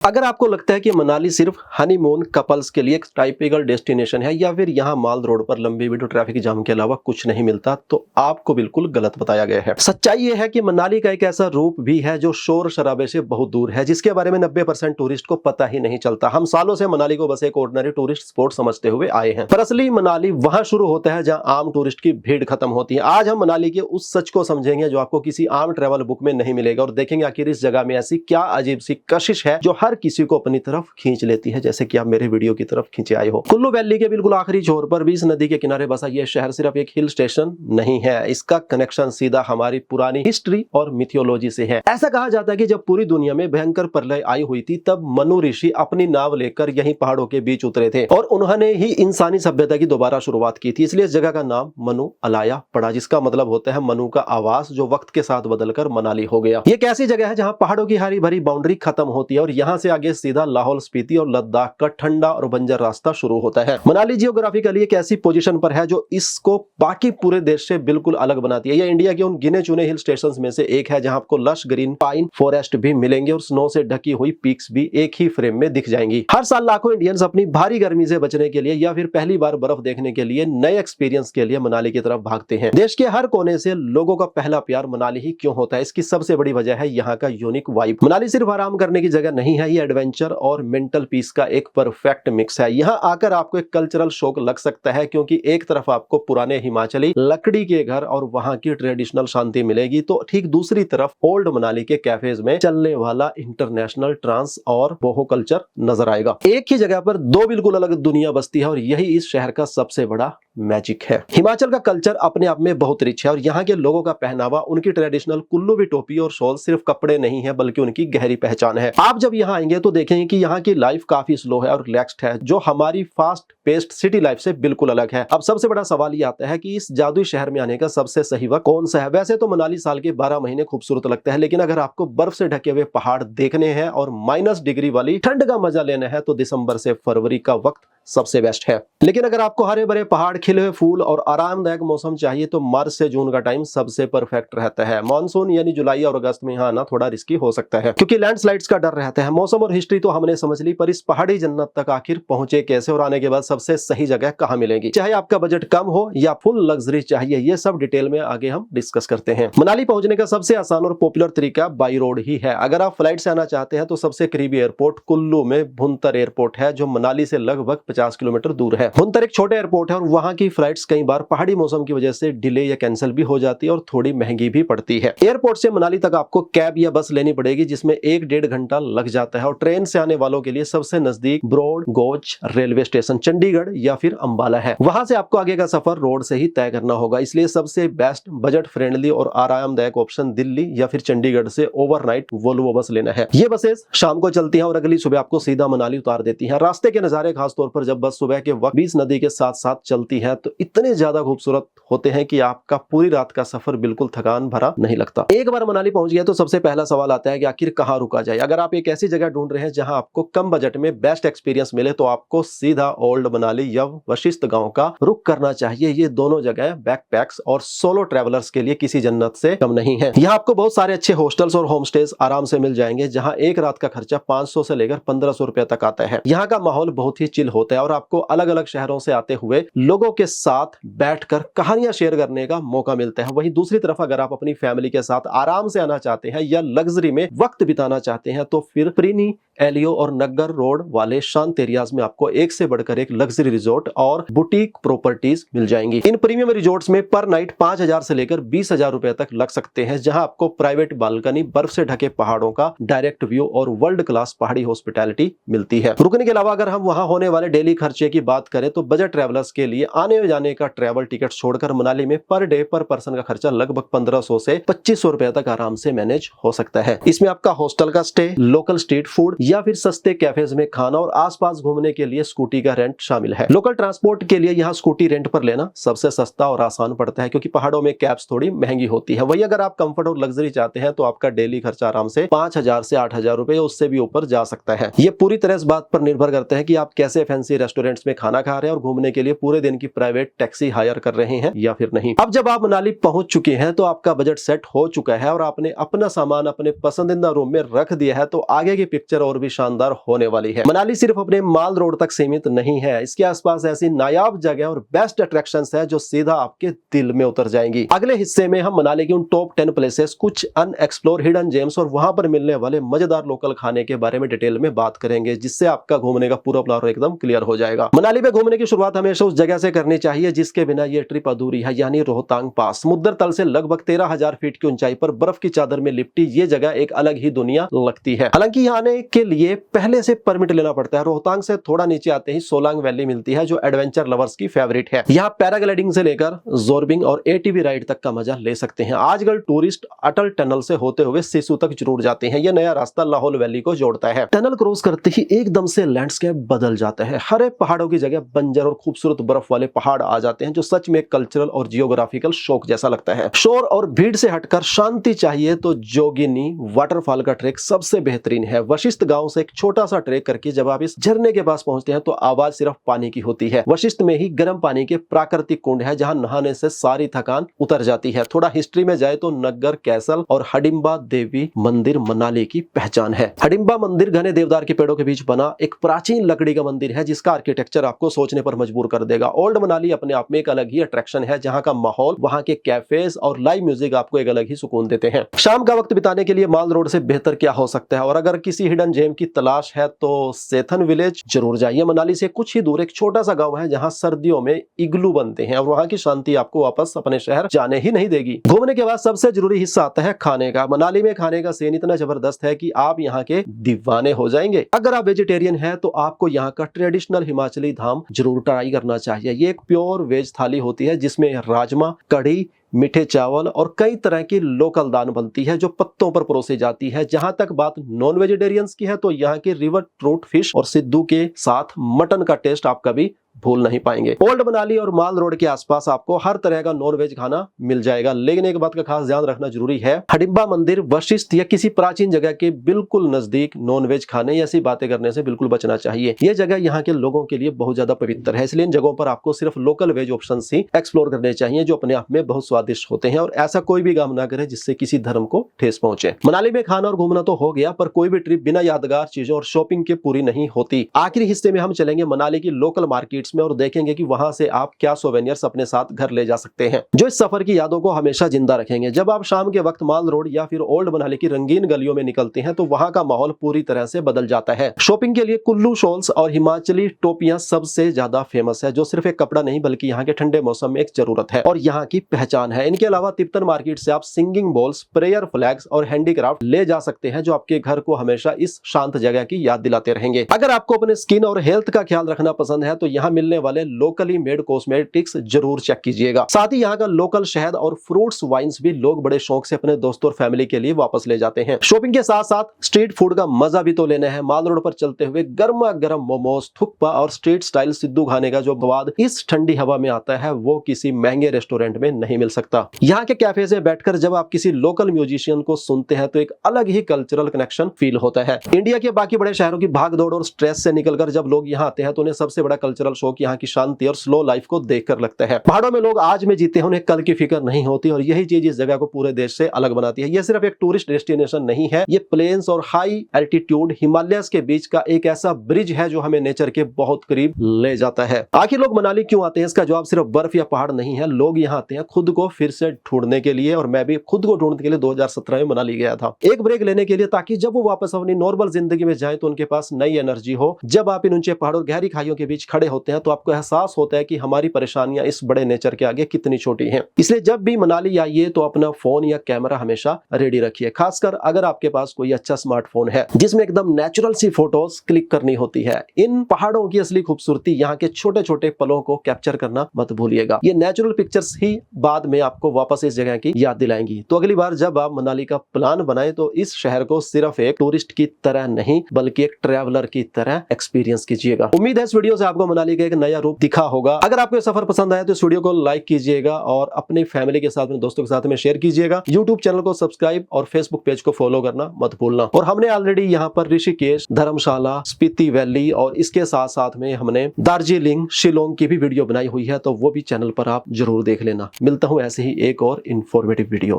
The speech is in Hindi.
अगर आपको लगता है कि मनाली सिर्फ हनीमून कपल्स के लिए एक टाइपिकल डेस्टिनेशन है या फिर यहाँ माल रोड पर लंबी वीडियो ट्रैफिक जाम के अलावा कुछ नहीं मिलता, तो आपको बिल्कुल गलत बताया गया है। सच्चाई ये है कि मनाली का एक ऐसा रूप भी है जो शोर शराबे से बहुत दूर है, जिसके बारे में 90% टूरिस्ट को पता ही नहीं चलता। हम सालों से मनाली को बस एक ऑर्डिनरी टूरिस्ट स्पॉट समझते हुए आए हैं, पर असली मनाली वहां शुरू होता है जहां आम टूरिस्ट की भीड़ खत्म होती है। आज हम मनाली के उस सच को समझेंगे जो आपको किसी आम ट्रैवल बुक में नहीं मिलेगा, और देखेंगे आखिर इस जगह में ऐसी क्या अजीब सी कशिश है जो हर किसी को अपनी तरफ खींच लेती है, जैसे कि आप मेरे वीडियो की तरफ खींचे आए हो। कुल्लू वैली के बिल्कुल आखिरी छोर पर 20 नदी के किनारे बसा यह शहर सिर्फ एक हिल स्टेशन नहीं है, इसका कनेक्शन सीधा हमारी पुरानी हिस्ट्री और मिथियोलॉजी से है। ऐसा कहा जाता है कि जब पूरी दुनिया में भयंकर प्रलय आई हुई थी, तब मनु ऋषि अपनी नाव लेकर यहीं पहाड़ों के बीच उतरे थे और उन्होंने ही इंसानी सभ्यता की दोबारा शुरुआत की थी। इसलिए इस जगह का नाम मनु अलाया पड़ा, जिसका मतलब होता है मनु का आवास, जो वक्त के साथ बदलकर मनाली हो गया। ये कैसी जगह है जहां पहाड़ों की हरी भरी बाउंड्री खत्म होती है और यहां से आगे सीधा लाहौल स्पीति और लद्दाख का ठंडा और बंजर रास्ता शुरू होता है। मनाली जियोग्राफिकली एक ऐसी पोजीशन पर है जो इसको बाकी पूरे देश से बिल्कुल अलग बनाती है। यह इंडिया के उन गिने चुने हिल स्टेशंस में से एक है जहां आपको लश ग्रीन पाइन फॉरेस्ट भी मिलेंगे और स्नो से ढकी हुई पीक्स भी एक ही फ्रेम में दिख जाएंगी। हर साल लाखों इंडियंस अपनी भारी गर्मी से बचने के लिए या फिर पहली बार बर्फ देखने के लिए, नए एक्सपीरियंस के लिए मनाली की तरफ भागते हैं। देश के हर कोने से लोगों का पहला प्यार मनाली ही क्यों होता है? इसकी सबसे बड़ी वजह है यहाँ का यूनिक वाइब। मनाली सिर्फ आराम करने की जगह नहीं है, ये एडवेंचर और मेंटल पीस का एक परफेक्ट मिक्स है। यहाँ आकर आपको एक कल्चरल शॉक लग सकता है, क्योंकि एक तरफ आपको पुराने हिमाचली लकड़ी के घर और वहां की ट्रेडिशनल शांति मिलेगी, तो ठीक दूसरी तरफ ओल्ड मनाली के कैफेज में चलने वाला इंटरनेशनल ट्रांस और बोहो कल्चर नजर आएगा। एक ही जगह पर दो बिल्कुल अलग दुनिया बसती है और यही इस शहर का सबसे बड़ा मैजिक है। हिमाचल का कल्चर अपने आप में बहुत रिच है और यहाँ के लोगों का पहनावा, उनकी ट्रेडिशनल कुल्लू टोपी और शॉल सिर्फ कपड़े नहीं है बल्कि उनकी गहरी पहचान है। आप जब यहाँ आएंगे तो देखेंगे कि यहाँ की लाइफ काफी स्लो है और रिलैक्स्ड है, जो हमारी फास्ट पेस्ड सिटी लाइफ से बिल्कुल अलग है। अब सबसे बड़ा सवाल ये आता है कि इस जादुई शहर में आने का सबसे सही वक्त कौन सा है? वैसे तो मनाली साल के 12 महीने खूबसूरत लगता है, लेकिन अगर आपको बर्फ से ढके हुए पहाड़ देखने हैं और -डिग्री वाली ठंड का मजा लेना है तो दिसंबर से फरवरी का वक्त सबसे बेस्ट है। लेकिन अगर आपको हरे भरे पहाड़, खिले हुए फूल और आरामदायक मौसम चाहिए तो मार्च से जून का टाइम सबसे परफेक्ट रहता है। मानसून यानी जुलाई और अगस्त में यहाँ आना थोड़ा रिस्की हो सकता है, क्योंकि लैंडस्लाइड्स का डर रहता है। मौसम और हिस्ट्री तो हमने समझ ली, पर इस पहाड़ी जन्नत तक आखिर पहुंचे कैसे और आने के बाद सबसे सही जगह कहाँ मिलेगी? चाहे आपका बजट कम हो या फुल लग्जरी चाहिए, ये सब डिटेल में आगे हम डिस्कस करते हैं। मनाली पहुंचने का सबसे आसान और पॉपुलर तरीका बाई रोड ही है। अगर आप फ्लाइट से आना चाहते हैं तो सबसे करीबी एयरपोर्ट कुल्लू में भुंतर एयरपोर्ट है, जो मनाली से लगभग 50 किलोमीटर दूर है। भुंतर एक छोटा एयरपोर्ट है और वहां की फ्लाइट्स कई बार पहाड़ी मौसम की वजह से डिले या कैंसिल भी हो जाती है और थोड़ी महंगी भी पड़ती है। एयरपोर्ट से मनाली तक आपको कैब या बस लेनी पड़ेगी, जिसमें 1-1.5 घंटा लग जाता है। और ट्रेन से आने वालों के लिए सबसे नजदीक broad gauge railway station Chandigarh या फिर अंबाला है। वहां से आपको आगे का सफर रोड से ही तय करना होगा, इसलिए सबसे बेस्ट बजट फ्रेंडली और आरामदायक ऑप्शन दिल्ली या फिर चंडीगढ़ से ओवरनाइट वोल्वो बस लेना है। ये बसेस शाम को चलती हैं और अगली सुबह आपको सीधा मनाली उतार देती हैं। रास्ते के नजारे खासतौर पर जब बस सुबह के वक्त 20 नदी के साथ साथ चलती है तो इतने ज्यादा खूबसूरत होते हैं कि आपका पूरी रात का सफर बिल्कुल थकान भरा नहीं लगता। एक बार मनाली पहुंच गया तो सबसे पहला सवाल आता है कि आखिर कहां रुका जाए। अगर आप एक ऐसी जगह ढूंढ रहे हैं जहां आपको कम बजट में बेस्ट एक्सपीरियंस मिले तो आपको सीधा ओल्ड मनाली या वशिष्ठ गांव का रुख करना चाहिए। ये दोनों जगह बैकपैक्स और सोलो ट्रैवलर्स के लिए किसी जन्नत से कम नहीं है। यहाँ आपको बहुत सारे अच्छे हॉस्टल्स और होम स्टेज आराम से मिल जाएंगे, जहां एक रात का खर्चा 500 से लेकर 1500 रुपए तक आता है। यहाँ का माहौल बहुत ही चिल होता है और आपको अलग अलग शहरों से आते हुए लोगों के साथ बैठकर कहानियां शेयर करने का मौका मिलता है। वहीं दूसरी तरफ अगर आप अपनी फैमिली के साथ आराम से आना चाहते हैं या लग्जरी में वक्त बिताना चाहते हैं तो फिर प्रीनी, एलियो और नग्गर रोड वाले शांत एरियाज में आपको एक से बढ़कर एक लग्जरी रिजॉर्ट और बुटीक प्रॉपर्टीज मिल जाएंगी। इन प्रीमियम रिजॉर्ट्स में पर नाइट 5000 से लेकर 20,000 रुपए तक लग सकते हैं, जहां आपको प्राइवेट बालकनी, बर्फ से ढके पहाड़ों का डायरेक्ट व्यू और वर्ल्ड क्लास पहाड़ी हॉस्पिटैलिटी मिलती है। रुकने के अलावा अगर हम वहां होने वाले डेली खर्चे की बात करें तो बजट ट्रैवलर्स के लिए आने जाने का ट्रैवल टिकट छोड़कर मनाली में पर डे पर पर्सन का खर्चा लगभग 1500 से 2500 रुपए तक आराम से मैनेज हो सकता है। इसमें आपका हॉस्टल का स्टे, लोकल स्ट्रीट फूड या फिर सस्ते कैफेज में खाना और आसपास घूमने के लिए स्कूटी का रेंट शामिल है। लोकल ट्रांसपोर्ट के लिए यहाँ स्कूटी रेंट पर लेना सबसे सस्ता और आसान पड़ता है, क्योंकि पहाड़ों में कैब्स थोड़ी महंगी होती है। वही अगर आप कंफर्ट और लग्जरी चाहते हैं तो आपका डेली खर्चा आराम से 5000 से 8000 रुपए, उससे भी ऊपर जा सकता है। ये पूरी तरह इस बात पर निर्भर करते हैं कि आप कैसे फैंसी रेस्टोरेंट्स में खाना खा रहे हैं और घूमने के लिए पूरे दिन की प्राइवेट टैक्सी हायर कर रहे हैं या फिर नहीं। अब जब आप मनाली पहुंच चुके हैं तो आपका बजट सेट हो चुका है और आपने अपना सामान अपने पसंदीदा रूम में रख दिया है, तो आगे की पिक्चर और भी शानदार होने वाली है। मनाली सिर्फ अपने माल रोड तक सीमित नहीं है, इसके आसपास ऐसी नायाब जगह और बेस्ट अट्रैक्शंस है जो सीधा आपके दिल में उतर जाएंगी। अगले हिस्से में हम मनाली की उन टॉप 10 प्लेसेस, कुछ अनएक्सप्लोर हिडन जेम्स और वहां पर मिलने वाले मजेदार लोकल खाने के बारे में डिटेल में बात करेंगे, जिससे आपका घूमने का पूरा प्लान एकदम क्लियर हो जाएगा। मनाली में घूमने की शुरुआत हमेशा उस जगह से करनी चाहिए जिसके बिना ये ट्रिप अधूरी है, यानी रोहतांग पास। समुद्र तल से लगभग 13,000 फीट की ऊंचाई पर बर्फ की चादर में लिपटी ये जगह एक अलग ही दुनिया लगती है। हालांकि यहाँ आने के लिए पहले से परमिट लेना पड़ता है। रोहतांग से थोड़ा नीचे आते ही सोलांग वैली मिलती है जो एडवेंचर लवर्स की फेवरेट है। यहाँ पैराग्लाइडिंग से लेकर जोरबिंग और एटीवी राइड तक का मजा ले सकते हैं। आजकल टूरिस्ट अटल टनल से होते हुए सिसु तक जरूर जाते हैं। यह नया रास्ता लाहौल वैली को जोड़ता है। टनल क्रॉस करते ही एकदम से लैंडस्केप बदल जाता है। हरे पहाड़ों की जगह बंजर और खूबसूरत बर्फ वाले पहाड़ आ जाते हैं जो सच में कल्चरल और जियोग्राफिकल शौक जैसा लगता है। शोर और भीड़ से हटकर शांति चाहिए तो जोगिनी वाटरफॉल का ट्रैक सबसे बेहतरीन है। वशिष्ठ गांव से एक छोटा सा ट्रैक करके जब आप इस झरने के पास पहुंचते हैं तो आवाज सिर्फ पानी की होती है। वशिष्ठ में ही गर्म पानी के प्राकृतिक कुंड है जहां नहाने से सारी थकान उतर जाती है। थोड़ा हिस्ट्री में जाए तो नग्गर कैसल और हडिम्बा देवी मंदिर मनाली की पहचान है। हडिम्बा मंदिर घने देवदार के पेड़ों के बीच बना एक प्राचीन लकड़ी का मंदिर है जिसका आर्किटेक्चर आपको सोचने पर मजबूर कर देगा। ओल्ड मनाली अपने आप में एक अलग ही अट्रैक्शन है जहां का माहौल, वहां के कैफेज और लाइव म्यूजिक आपको एक अलग ही सुकून देते हैं। शाम का वक्त बिताने के लिए माल रोड से बेहतर क्या हो सकता है। और अगर किसी हिडन जेम की तलाश है तो सेथन विलेज जरूर जाइए। मनाली से कुछ ही दूर एक छोटा सा गांव है जहां सर्दियों में इग्लू बनते हैं और वहां की शांति आपको वापस अपने शहर जाने ही नहीं देगी। घूमने के बाद सबसे जरूरी हिस्सा आता है खाने का। मनाली में खाने का सीन इतना जबरदस्त है कि आप यहाँ के दीवाने हो जाएंगे। अगर आप वेजिटेरियन हैं तो आपको यहाँ का ट्रेडिशनल हिमाचली धाम जरूर ट्राई करना चाहिए। ये एक प्योर वेज थाली होती है जिसमें राजमा, कढ़ी, मीठे चावल और कई तरह की लोकल दाल बनती है जो पत्तों पर परोसी जाती है। जहां तक बात नॉन वेजिटेरियंस की है तो यहाँ की रिवर ट्रूट फिश और सिद्धू के साथ मटन का टेस्ट आप कभी भूल नहीं पाएंगे। ओल्ड मनाली और माल रोड के आसपास आपको हर तरह का नॉन वेज खाना मिल जाएगा, लेकिन एक बात का खास ध्यान रखना जरूरी है। हडिम्बा मंदिर, वशिष्ठ या किसी प्राचीन जगह के बिल्कुल नजदीक नॉन वेज खाने या ऐसी बातें करने से बिल्कुल बचना चाहिए। यह जगह यहाँ के लोगों के लिए बहुत ज्यादा पवित्र है, इसलिए इन जगहों पर आपको सिर्फ लोकल वेज ऑप्शन ही एक्सप्लोर करने चाहिए जो अपने आप में बहुत स्वादिष्ट होते हैं। और ऐसा कोई भी काम ना करे जिससे किसी धर्म को ठेस पहुंचे। मनाली में खाना और घूमना तो हो गया, पर कोई भी ट्रिप बिना यादगार चीजों और शॉपिंग के पूरी नहीं होती। आखिरी हिस्से में हम चलेंगे मनाली की लोकल मार्केट्स में और देखेंगे कि वहां से आप क्या सोवेनियर्स अपने साथ घर ले जा सकते हैं जो इस सफर की यादों को हमेशा जिंदा रखेंगे। जब आप शाम के वक्त माल रोड या फिर ओल्ड मनाली की रंगीन गलियों में निकलते हैं तो वहां का माहौल पूरी तरह से बदल जाता है। शॉपिंग के लिए कुल्लू शॉल्स और हिमाचली टोपियां सबसे ज्यादा फेमस है, जो सिर्फ एक कपड़ा नहीं बल्कि यहाँ के ठंडे मौसम में एक जरूरत है और यहाँ की पहचान है। इनके अलावा तिब्बतन मार्केट से आप सिंगिंग बॉल्स, प्रेयर फ्लैग्स और हैंडीक्राफ्ट ले जा सकते हैं जो आपके घर को हमेशा इस शांत जगह की याद दिलाते रहेंगे। अगर आपको अपने स्किन और हेल्थ का ख्याल रखना पसंद है तो यहाँ मिलने वाले लोकली मेड कॉस्मेटिक्स जरूर चेक कीजिएगा। साथ ही यहाँ का लोकल शहद और फ्रूट्स वाइन्स भी लोग बड़े शौक से अपने दोस्तों और फैमिली के लिए वापस ले जाते हैं। शॉपिंग के साथ साथ स्ट्रीट फूड का मजा भी तो लेना है। माल रोड पर चलते हुए गर्मा गर्म मोमोज, थुक्पा और स्ट्रीट स्टाइल सिद्धू खाने का जो स्वाद इस ठंडी हवा में आता है वो किसी महंगे रेस्टोरेंट में नहीं मिल सकता। यहाँ के कैफे से बैठकर जब आप किसी लोकल म्यूजिशियन को सुनते हैं तो एक अलग ही कल्चरल कनेक्शन फील होता है। इंडिया के बाकी बड़े शहरों की भागदौड़ और स्ट्रेस से निकलकर जब लोग यहाँ आते हैं तो उन्हें सबसे बड़ा कल्चरल शौक यहाँ की शांति और स्लो लाइफ को देखकर लगता है। पहाड़ों में लोग आज में जीते हैं, उन्हें कल की फिक्र नहीं होती और यही चीज इस जगह को पूरे देश से अलग बनाती है। यह सिर्फ एक टूरिस्ट डेस्टिनेशन नहीं है, ये प्लेन्स और हाई एल्टीट्यूड हिमालयस के बीच का एक ऐसा ब्रिज है जो हमें नेचर के बहुत करीब ले जाता है। आखिर लोग मनाली क्यों आते हैं? इसका जवाब सिर्फ बर्फ या पहाड़ नहीं है। लोग यहाँ आते हैं खुद को फिर से ढूंढने के लिए और मैं भी खुद को ढूंढने के लिए 2017 में मनाली गया था, एक ब्रेक लेने के लिए, ताकि जब वो वापस अपनी नॉर्मल जिंदगी में जाए तो उनके पास नई एनर्जी हो। जब आप इन ऊंचे पहाड़ों, गहरी खाइयों के बीच खड़े होते हैं तो आपको एहसास होता है कि हमारी परेशानियां इस बड़े नेचर के आगे कितनी छोटी हैं। इसलिए जब भी मनाली आइए तो अपना फोन या कैमरा हमेशा रेडी रखिए, खासकर अगर आपके पास कोई अच्छा स्मार्टफोन है जिसमें एकदम नेचुरल सी फोटोज क्लिक करनी होती है। इन पहाड़ों की असली खूबसूरती, यहाँ के छोटे छोटे पलों को कैप्चर करना मत भूलिएगा। ये नेचुरल पिक्चर्स ही बाद में आपको वापस इस जगह की याद दिलाएंगी। तो अगली बार जब आप मनाली का प्लान बनाएं तो इस शहर को सिर्फ एक टूरिस्ट की तरह नहीं बल्कि एक ट्रैवलर की तरह एक्सपीरियंस कीजिएगा। उम्मीद है इस वीडियो से आपको मनाली का एक नया रूप दिखा होगा। अगर आपको ये सफर पसंद आया तो इस वीडियो को लाइक कीजिएगा और अपनी फैमिली के साथ, अपने दोस्तों के साथ में शेयर कीजिएगा। यूट्यूब चैनल को सब्सक्राइब और फेसबुक पेज को फॉलो करना मत भूलना। और हमने ऑलरेडी यहाँ पर ऋषिकेश, धर्मशाला, स्पीति वैली और इसके साथ साथ में हमने दार्जिलिंग, शिलोंग की भी वीडियो बनाई हुई है, तो वो भी चैनल पर आप जरूर देख लेना। मिलता हूँ ऐसे ही एक और इंफॉर्मेटिव वीडियो में।